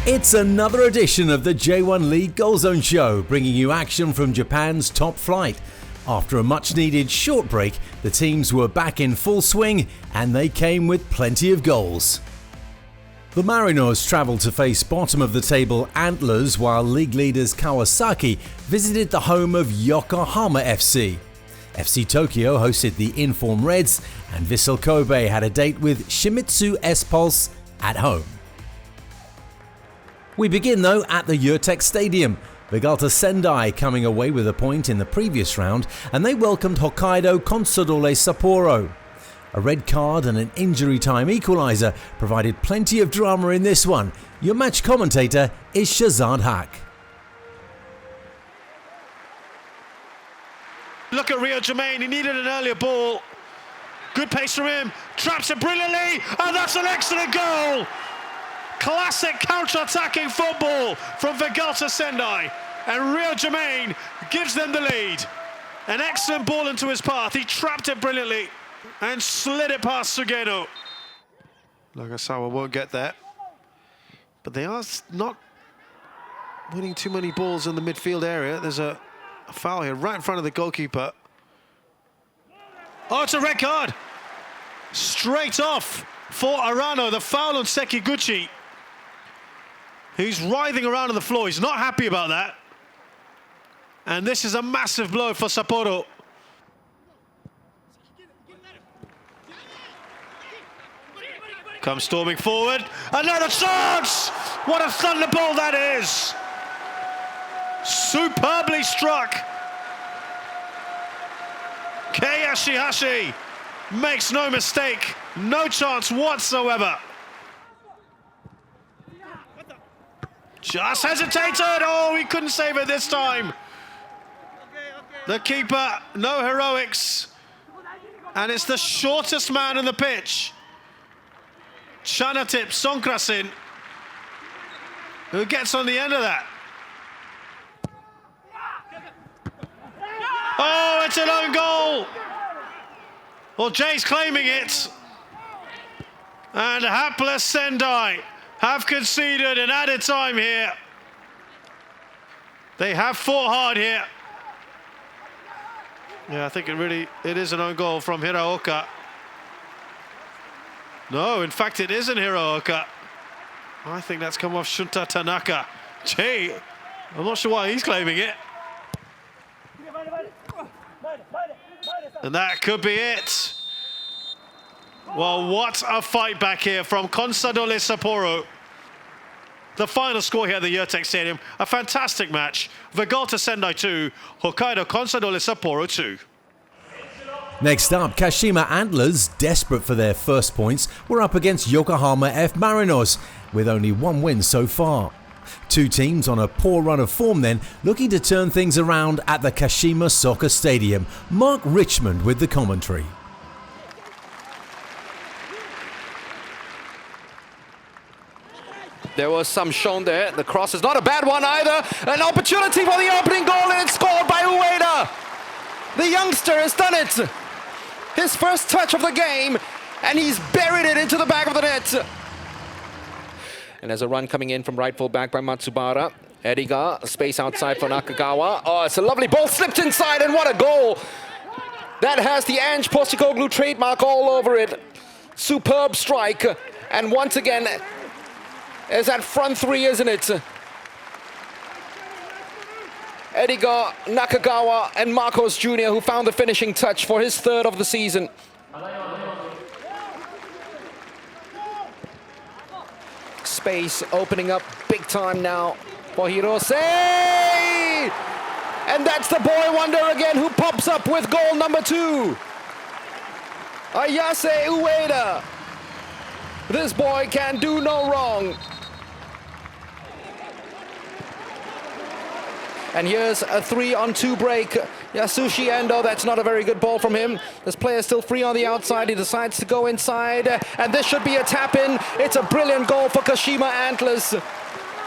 It's another edition of the J1 League GOALZONE Show, bringing you action from Japan's top flight. After a much-needed short break, the teams were back in full swing and they came with plenty of goals. The Mariners travelled to face bottom of the table Antlers, while league leaders Kawasaki visited the home of Yokohama FC. FC Tokyo hosted the in-form Reds, and Vissel Kobe had a date with Shimizu S-Pulse at home. We begin though at the Urtex Stadium. Sendai coming away with a point in the previous round, and they welcomed Hokkaido Consadole Sapporo. A red card and an injury time equaliser provided plenty of drama in this one. Your match commentator is Shazad Haq. Look at Rio Jermaine, he needed an earlier ball. Good pace from him, traps it brilliantly, and that's an excellent goal! Classic counter-attacking football from Sendai, and Rio Jermaine gives them the lead. An excellent ball into his path, he trapped it brilliantly and slid it past Sugeno. Nagasawa won't get there, but they are not winning too many balls in the midfield area. There's a foul here right in front of the goalkeeper. Oh, it's a red card! Straight off for Arano, the foul on Sekiguchi. He's writhing around on the floor, he's not happy about that. And this is a massive blow for Sapporo. Comes storming forward, another chance! What a thunderbolt that is! Superbly struck. Kei Ashihashi makes no mistake, no chance whatsoever. Just hesitated, oh, he couldn't save it this time. The keeper, no heroics. And it's the shortest man on the pitch, Chanatip Songkrasin, who gets on the end of that. Oh, it's an own goal. Well, Jay's claiming it. And hapless Sendai have conceded an added time here. They have fought hard here. Yeah, I think it is an own goal from Hiraoka. No, in fact, it isn't Hiraoka. I think that's come off Shunta Tanaka. Jay, I'm not sure why he's claiming it. And that could be it. Well, what a fight back here from Consadole Sapporo. The final score here at the Urtex Stadium, a fantastic match. Vegalta Sendai 2, Hokkaido Consadole Sapporo 2. Next up, Kashima Antlers, desperate for their first points, were up against Yokohama F Mariners, with only one win so far. Two teams on a poor run of form then, looking to turn things around at the Kashima Soccer Stadium. Mark Richmond with the commentary. There was some shown there. The cross is not a bad one either. An opportunity for the opening goal, and it's scored by Ueda. The youngster has done it. His first touch of the game, and he's buried it into the back of the net. And there's a run coming in from right full back by Matsubara. Ediga, space outside for Nakagawa. Oh, it's a lovely ball, slipped inside, and what a goal. That has the Ange Postecoglou trademark all over it. Superb strike, and once again, is that front three, isn't it? Ediga, Nakagawa, and Marcos Jr., who found the finishing touch for his third of the season. Space opening up big time now for Hirose! And that's the boy wonder again who pops up with goal number 2. Ayase Ueda. This boy can do no wrong. And here's a 3-on-2 break. Yasushi Endo, that's not a very good ball from him. This player is still free on the outside. He decides to go inside. And this should be a tap-in. It's a brilliant goal for Kashima Antlers.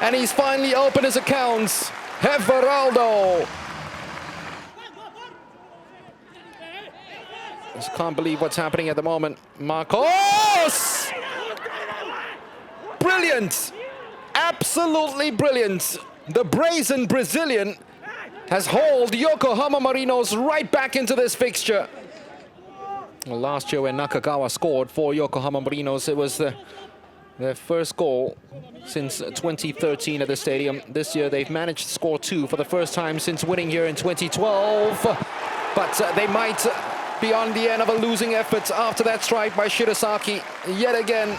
And he's finally opened his accounts. Everaldo. Just can't believe what's happening at the moment. Marcos! Brilliant! absolutely brilliant. The brazen Brazilian has hauled Yokohama Marinos right back into this fixture. Well, last year when Nakagawa scored for Yokohama Marinos, it was their first goal since 2013 at the stadium. This year they've managed to score 2 for the first time since winning here in 2012. But they might be on the end of a losing effort after that strike by Shirasaki. Yet again,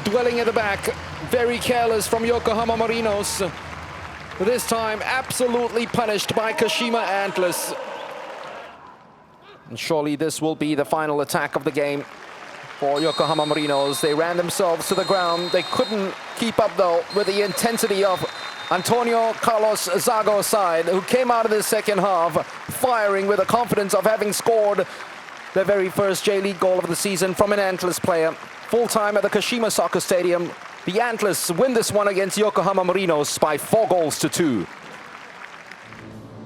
dwelling at the back, very careless from Yokohama Marinos. This time absolutely punished by Kashima Antlers. And surely this will be the final attack of the game for Yokohama Marinos. They ran themselves to the ground. They couldn't keep up though with the intensity of Antonio Carlos Zago's side, who came out of the second half firing with the confidence of having scored their very first J-League goal of the season from an Antlers player. Full time at the Kashima Soccer Stadium. The Antlers win this one against Yokohama Marinos by 4-2.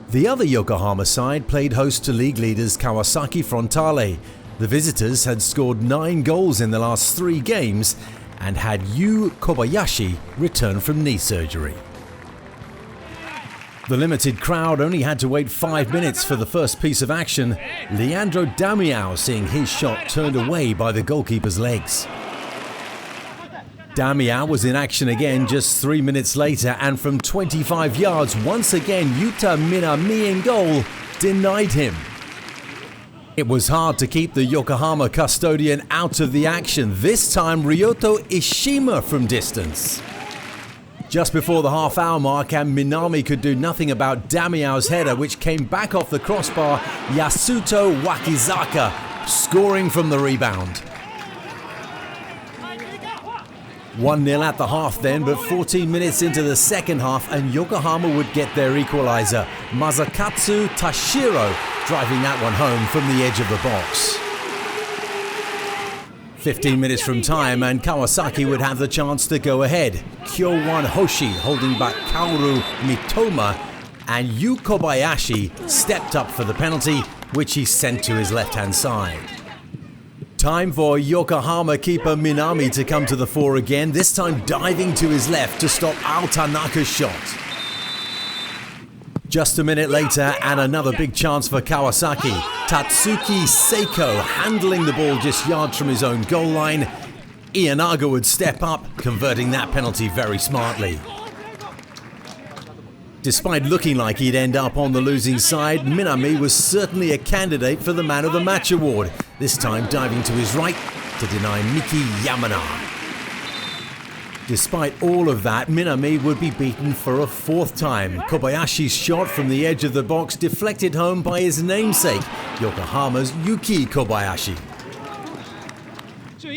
The other Yokohama side played host to league leaders Kawasaki Frontale. The visitors had scored 9 goals in the last 3 games and had Yu Kobayashi return from knee surgery. The limited crowd only had to wait 5 minutes for the first piece of action, Leandro Damião seeing his shot turned away by the goalkeeper's legs. Damião was in action again just 3 minutes later, and from 25 yards, once again Yuta Minami in goal denied him. It was hard to keep the Yokohama custodian out of the action, this time Ryoto Ishima from distance. Just before the half-hour mark, and Minami could do nothing about Damião's header, which came back off the crossbar, Yasuto Wakizaka scoring from the rebound. 1-0 at the half then, but 14 minutes into the second half and Yokohama would get their equaliser. Masakatsu Tashiro driving that one home from the edge of the box. 15 minutes from time and Kawasaki would have the chance to go ahead. Kyowan Hoshi holding back Kaoru Mitoma, and Yu Kobayashi stepped up for the penalty, which he sent to his left-hand side. Time for Yokohama keeper Minami to come to the fore again, this time diving to his left to stop Ao Tanaka's shot. Just a minute later and another big chance for Kawasaki. Tatsuki Seiko handling the ball just yards from his own goal line. Ienaga would step up, converting that penalty very smartly. Despite looking like he'd end up on the losing side, Minami was certainly a candidate for the Man of the Match award, this time diving to his right to deny Miki Yamana. Despite all of that, Minami would be beaten for a 4th time. Kobayashi's shot from the edge of the box deflected home by his namesake, Yokohama's Yuki Kobayashi.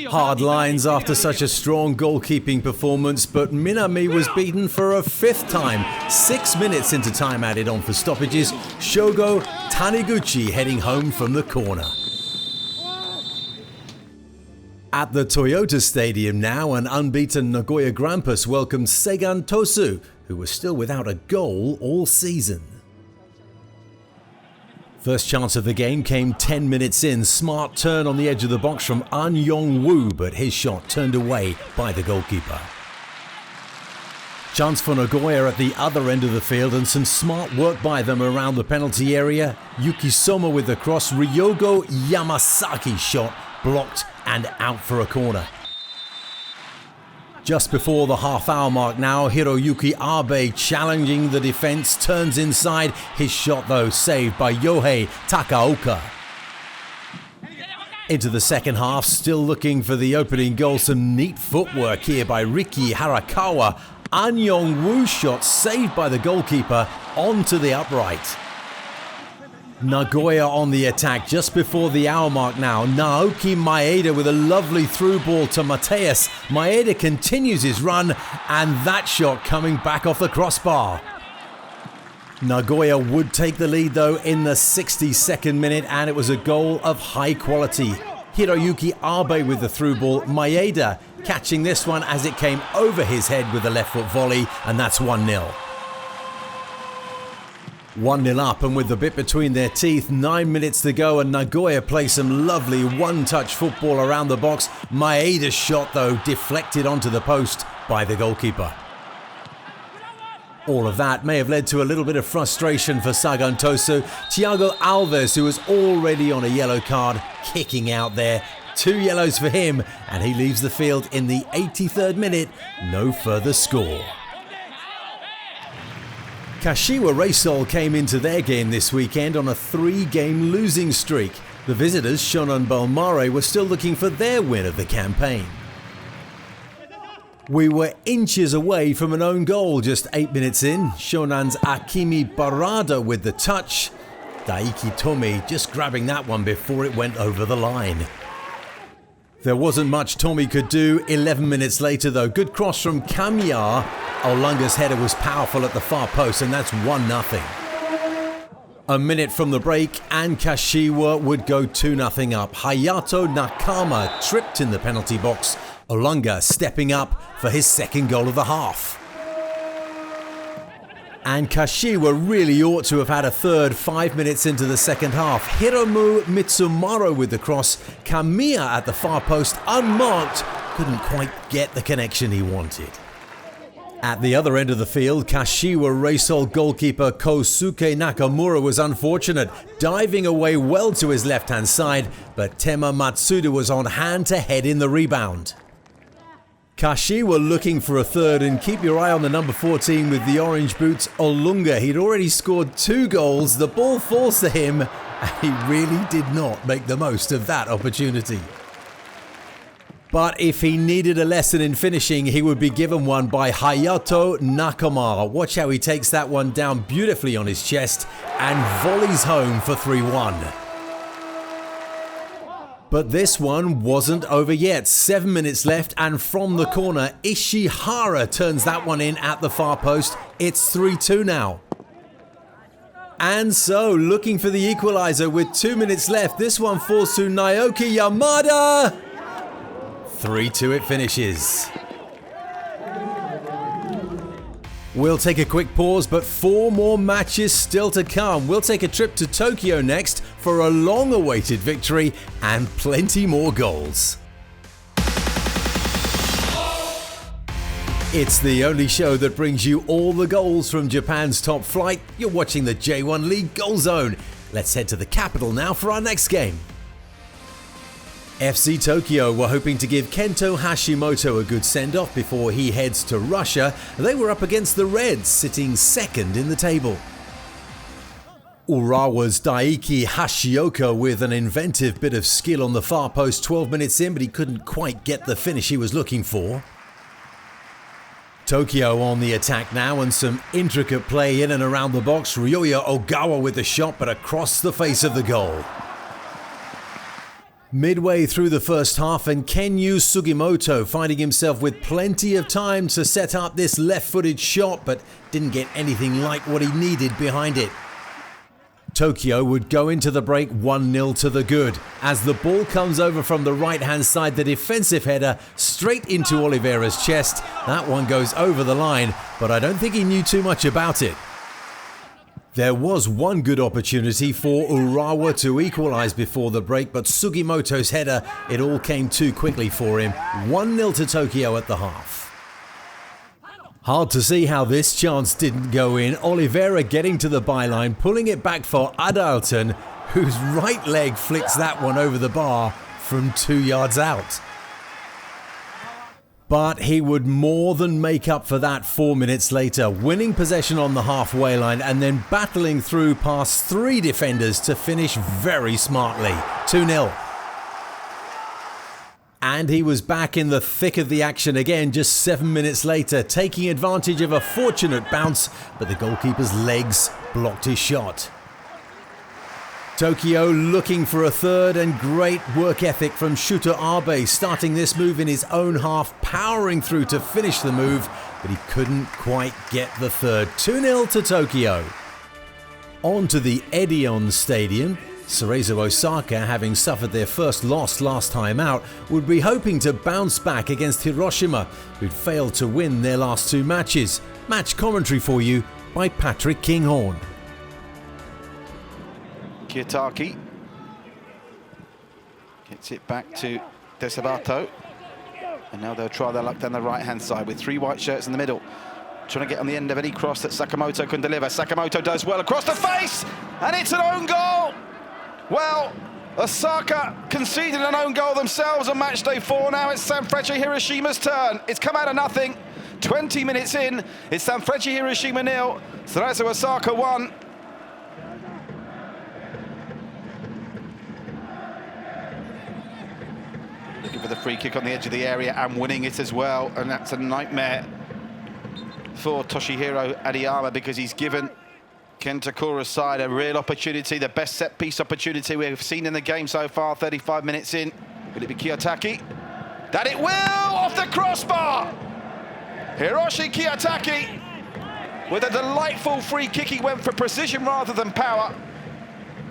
Hard lines after such a strong goalkeeping performance, but Minami was beaten for a 5th time. 6 minutes into time added on for stoppages, Shogo Taniguchi heading home from the corner. At the Toyota Stadium now, an unbeaten Nagoya Grampus welcomed Seigan Tosu, who was still without a goal all season. First chance of the game came 10 minutes in. Smart turn on the edge of the box from An Yong-woo, but his shot turned away by the goalkeeper. Chance for Nagoya at the other end of the field and some smart work by them around the penalty area. Yukisoma with the cross, Ryogo Yamasaki's shot blocked and out for a corner. Just before the half-hour mark now, Hiroyuki Abe challenging the defence, turns inside. His shot though saved by Yohei Takaoka. Into the second half, still looking for the opening goal. Some neat footwork here by Riki Harakawa. An Yong-woo's shot saved by the goalkeeper onto the upright. Nagoya on the attack just before the hour mark now. Naoki Maeda with a lovely through ball to Mateus. Maeda continues his run and that shot coming back off the crossbar. Nagoya would take the lead though in the 62nd minute, and it was a goal of high quality. Hiroyuki Abe with the through ball. Maeda catching this one as it came over his head with a left foot volley, and that's 1-0. 1-0 up, and with the bit between their teeth, 9 minutes to go, and Nagoya play some lovely one-touch football around the box. Maeda's shot though deflected onto the post by the goalkeeper. All of that may have led to a little bit of frustration for Sagan Tosu. Thiago Alves, who was already on a yellow card, kicking out there. 2 yellows for him, and he leaves the field in the 83rd minute. No further score. Kashiwa Reysol came into their game this weekend on a 3-game losing streak. The visitors, Shonan Balmare, were still looking for their win of the campaign. We were inches away from an own goal just 8 minutes in. Shonan's Akimi Barada with the touch. Daiki Tomi just grabbing that one before it went over the line. There wasn't much Tomi could do 11 minutes later though. Good cross from Kamiya. Olunga's header was powerful at the far post, and that's 1-0. A minute from the break and Kashiwa would go 2-0 up. Hayato Nakama tripped in the penalty box. Olunga stepping up for his second goal of the half. And Kashiwa really ought to have had a third 5 minutes into the second half. Hiromu Mitsumaro with the cross. Kamiya at the far post, unmarked, couldn't quite get the connection he wanted. At the other end of the field, Kashiwa Reysol goalkeeper Kosuke Nakamura was unfortunate, diving away well to his left-hand side, but Tema Matsuda was on hand to head in the rebound. Kashiwa looking for a third, and keep your eye on the number 14 with the orange boots, Olunga. He'd already scored 2 goals, the ball falls to him, and he really did not make the most of that opportunity. But if he needed a lesson in finishing, he would be given one by Hayato Nakama. Watch how he takes that one down beautifully on his chest and volleys home for 3-1. But this one wasn't over yet. 7 minutes left, and from the corner, Ishihara turns that one in at the far post. It's 3-2 now. And so, looking for the equaliser with 2 minutes left, this one falls to Naoki Yamada. 3-2 it finishes. We'll take a quick pause, but 4 more matches still to come. We'll take a trip to Tokyo next for a long-awaited victory and plenty more goals. It's the only show that brings you all the goals from Japan's top flight. You're watching the J1 League Goal Zone. Let's head to the capital now for our next game. FC Tokyo were hoping to give Kento Hashimoto a good send-off before he heads to Russia. They were up against the Reds, sitting second in the table. Urawa's Daiki Hashioka with an inventive bit of skill on the far post 12 minutes in, but he couldn't quite get the finish he was looking for. Tokyo on the attack now, and some intricate play in and around the box. Ryoya Ogawa with the shot, but across the face of the goal. Midway through the first half, and Kenyu Sugimoto finding himself with plenty of time to set up this left-footed shot, but didn't get anything like what he needed behind it. Tokyo would go into the break 1-0 to the good. As the ball comes over from the right-hand side, the defensive header straight into Oliveira's chest. That one goes over the line, but I don't think he knew too much about it. There was one good opportunity for Urawa to equalise before the break, but Sugimoto's header, it all came too quickly for him. 1-0 to Tokyo at the half. Hard to see how this chance didn't go in. Oliveira getting to the byline, pulling it back for Adalton, whose right leg flicks that one over the bar from 2 yards out. But he would more than make up for that 4 minutes later, winning possession on the halfway line and then battling through past 3 defenders to finish very smartly. 2-0. And he was back in the thick of the action again just 7 minutes later, taking advantage of a fortunate bounce, but the goalkeeper's legs blocked his shot. Tokyo looking for a third, and great work ethic from Shuto Abe, starting this move in his own half, powering through to finish the move, but he couldn't quite get the third. 2-0 to Tokyo. On to the Edion Stadium. Cerezo Osaka, having suffered their first loss last time out, would be hoping to bounce back against Hiroshima, who'd failed to win their last 2 matches. Match commentary for you by Patrick Kinghorn. Kiyotaki gets it back to Desabato. And now they'll try their luck down the right-hand side with 3 white shirts in the middle, trying to get on the end of any cross that Sakamoto can deliver. Sakamoto does well across the face, and it's an own goal. Well, Osaka conceded an own goal themselves on match day 4. Now it's Sanfrecce Hiroshima's turn. It's come out of nothing. 20 minutes in, it's Sanfrecce Hiroshima 0, Cerezo Osaka 1. Looking for the free kick on the edge of the area and winning it as well, and that's a nightmare for Toshihiro Adiyama because he's given Kenta Kura's side a real opportunity, the best set-piece opportunity we've seen in the game so far, 35 minutes in. Will it be Kiyotaki? That it will, off the crossbar! Hiroshi Kiyotaki with a delightful free kick. He went for precision rather than power.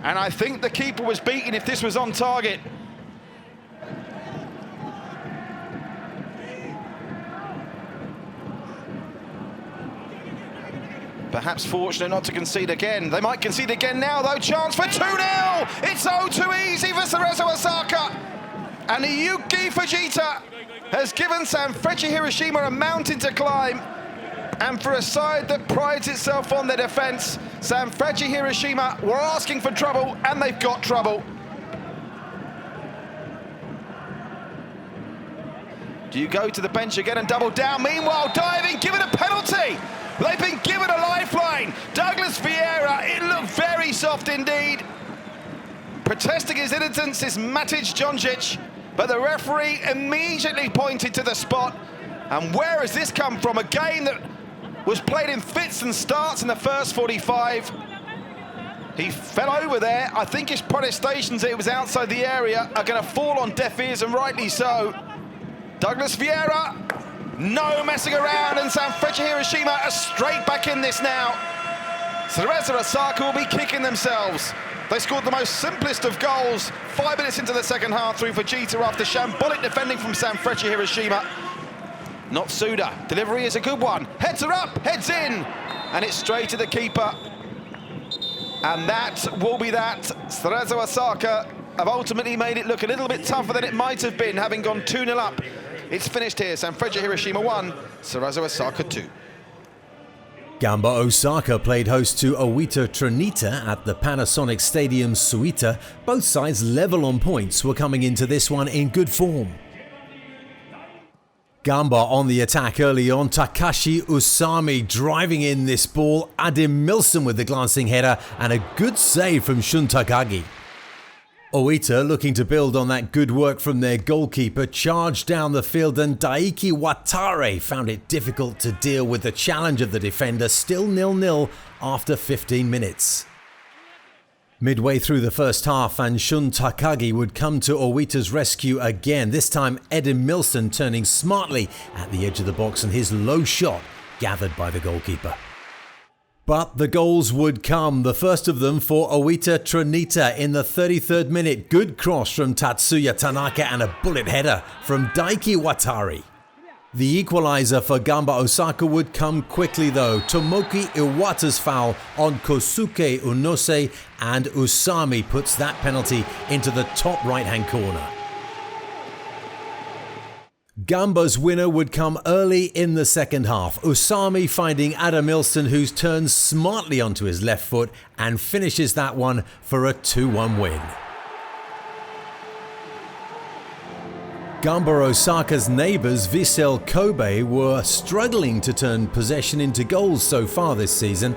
And I think the keeper was beaten if this was on target. Perhaps fortunate not to concede again. They might concede again now, though. Chance for 2-0. It's oh too easy for Cerezo Osaka. And Yuki Fujita has given Sanfrecce Hiroshima a mountain to climb. And for a side that prides itself on their defence, Sanfrecce Hiroshima were asking for trouble, and they've got trouble. Do you go to the bench again and double down? Meanwhile, diving, given a penalty. They've been given a lifeline. Douglas Vieira, it looked very soft indeed. Protesting his innocence is Matic Djonjic, but the referee immediately pointed to the spot. And where has this come from? A game that was played in fits and starts in the first 45. He fell over there. I think his protestations that it was outside the area are going to fall on deaf ears, and rightly so. Douglas Vieira, no messing around, and Sanfrecce Hiroshima are straight back in this now. Cerezo Osaka will be kicking themselves. They scored the most simplest of goals 5 minutes into the second half through Fujita after shambolic defending from Sanfrecce Hiroshima. Not Suda. Delivery is a good one. Heads are up, heads in, and it's straight to the keeper. And that will be that. Cerezo Osaka have ultimately made it look a little bit tougher than it might have been, having gone 2-0 up. It's finished here. Sanfrecce Hiroshima 1, Cerezo Osaka 2. Gamba Osaka played host to Owita Trinita at the Panasonic Stadium Suita. Both sides level on points, were coming into this one in good form. Gamba on the attack early on, Takashi Usami driving in this ball, Adim Milson with the glancing header and a good save from Shun Takagi. Owita, looking to build on that good work from their goalkeeper, charged down the field, and Daiki Watare found it difficult to deal with the challenge of the defender, still 0-0 after 15 minutes. Midway through the first half, and Shun Takagi would come to Owita's rescue again, this time Edim Milson turning smartly at the edge of the box and his low shot gathered by the goalkeeper. But the goals would come, the first of them for Owita Trinita in the 33rd minute. Good cross from Tatsuya Tanaka and a bullet header from Daiki Watari. The equaliser for Gamba Osaka would come quickly though. Tomoki Iwata's foul on Kosuke Unose, and Usami puts that penalty into the top right-hand corner. Gamba's winner would come early in the second half. Usami finding Adam Milson, who's turned smartly onto his left foot and finishes that one for a 2-1 win. Gamba Osaka's neighbours Vissel Kobe were struggling to turn possession into goals so far this season.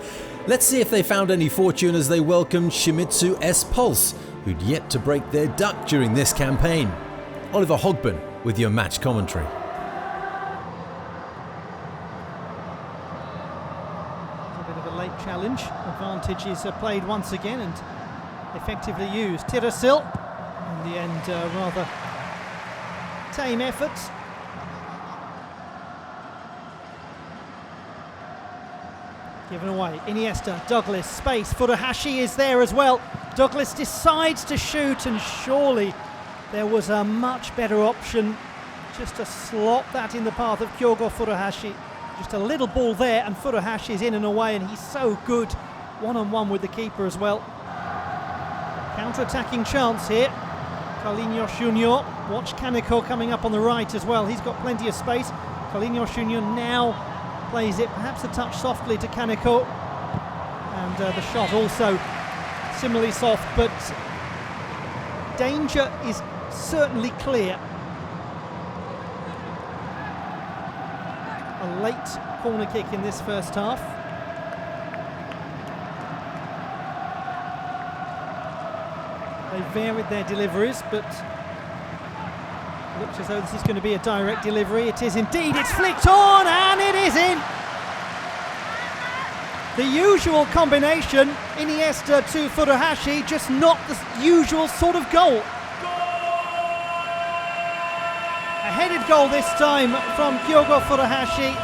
Let's see if they found any fortune as they welcomed Shimizu S Pulse, who'd yet to break their duck during this campaign. Oliver Hogben with your match commentary. A bit of a late challenge. Advantage is played once again and effectively used. Tirasil, in the end, rather tame efforts. Given away. Iniesta, Douglas, space. Furuhashi is there as well. Douglas decides to shoot, and surely there was a much better option just to slot that in the path of Kyogo Furuhashi. Just a little ball there, and Furuhashi is in and away, and he's so good one-on-one with the keeper as well. Counter-attacking chance here. Carlinhos Junior Watch Kaneko coming up on the right as well. He's got plenty of space. Kalinios Jr. now plays it perhaps a touch softly to Kaneko. And the shot also similarly soft, but danger is certainly clear. A late corner kick in this first half. They varied their deliveries, but looks as though this is going to be a direct delivery. It is indeed. It's flicked on, and it is in. The usual combination, Iniesta to Furuhashi, just not the usual sort of goal. A headed goal this time from Kyogo Furuhashi,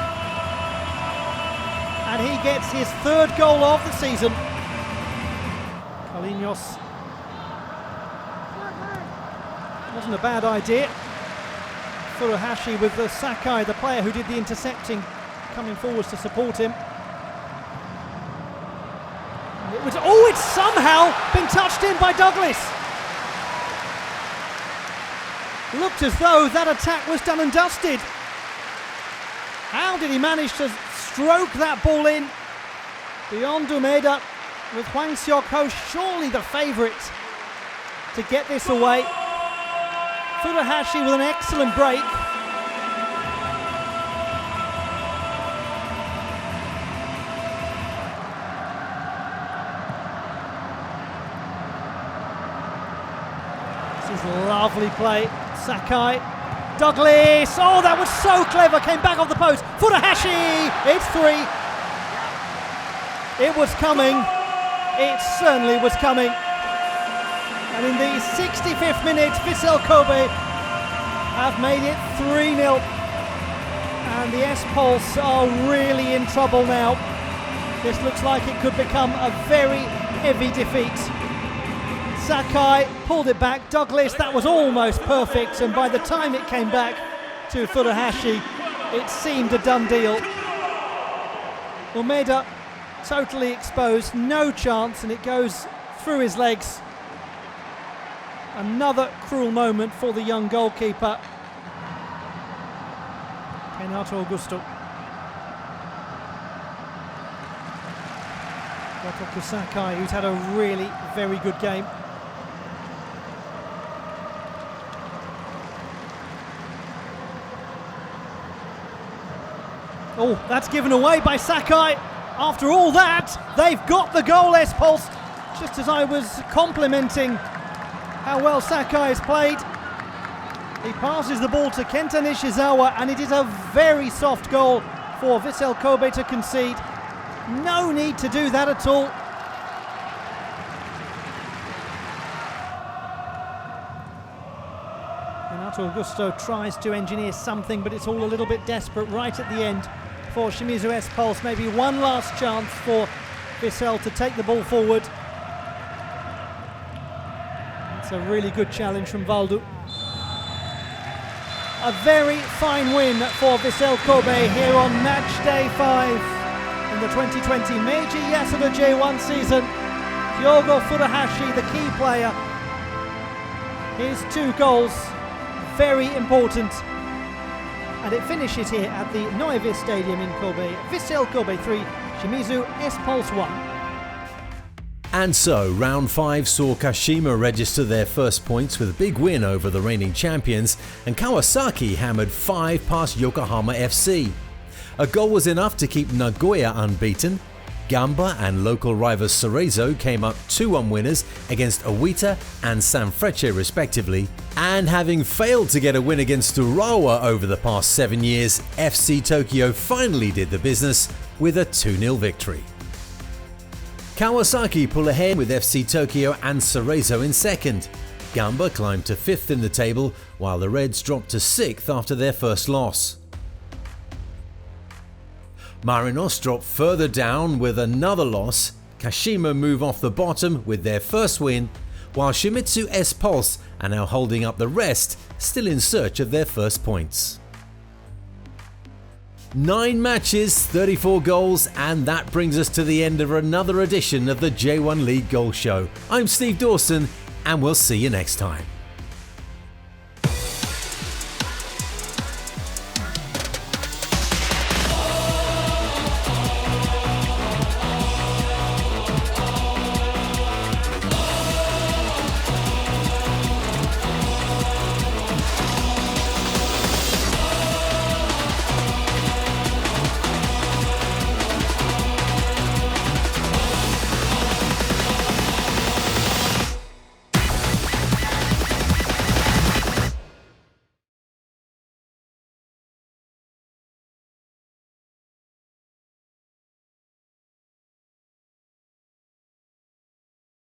and he gets his third goal of the season. Kalinios. Wasn't a bad idea. Furuhashi with the Sakai, the player who did the intercepting, coming forwards to support him. It's somehow been touched in by Douglas. Looked as though that attack was done and dusted. How did he manage to stroke that ball in? Beyond Umeda, with Hwang Seok-ho surely the favourite to get this away. Furuhashi with an excellent break. This is lovely play. Sakai. Douglas. Oh, that was so clever. Came back off the post. Furuhashi. It's 3. It was coming. It certainly was coming. And in the 65th minute, Vissel Kobe have made it 3-0. And the S-Pulse are really in trouble now. This looks like it could become a very heavy defeat. Sakai pulled it back. Douglas, that was almost perfect. And by the time it came back to Furuhashi, it seemed a done deal. Umeda totally exposed, no chance, and it goes through his legs. Another cruel moment for the young goalkeeper, Renato Augusto. Gotoku Sakai, who's had a really very good game. Oh, that's given away by Sakai. After all that, they've got the goal, S-Pulse. Just as I was complimenting how well Sakai has played. He passes the ball to Kenta Nishizawa, and it is a very soft goal for Vissel Kobe to concede. No need to do that at all. Renato Augusto tries to engineer something, but it's all a little bit desperate right at the end for Shimizu S-Pulse. Maybe one last chance for Vissel to take the ball forward. It's a really good challenge from Valdu. A very fine win for Vissel Kobe here on match day 5 in the 2020 Meiji Yasuda J1 season. Kyogo Furuhashi, the key player. His 2 goals, very important. And it finishes here at the Noevis Stadium in Kobe. Vissel Kobe 3, Shimizu S-Pulse 1. And so, round 5 saw Kashima register their first points with a big win over the reigning champions, and Kawasaki hammered 5 past Yokohama FC. A goal was enough to keep Nagoya unbeaten. Gamba and local rivals Cerezo came up 2-1 winners against Owita and Sanfrecce respectively. And having failed to get a win against Urawa over the past 7 years, FC Tokyo finally did the business with a 2-0 victory. Kawasaki pull ahead with FC Tokyo and Cerezo in second. Gamba climbed to 5th in the table, while the Reds dropped to 6th after their first loss. Marinos drop further down with another loss. Kashima move off the bottom with their first win, while Shimizu S-Pulse are now holding up the rest, still in search of their first points. 9 matches, 34 goals, and that brings us to the end of another edition of the J1 League Goal Show. I'm Steve Dawson, and we'll see you next time.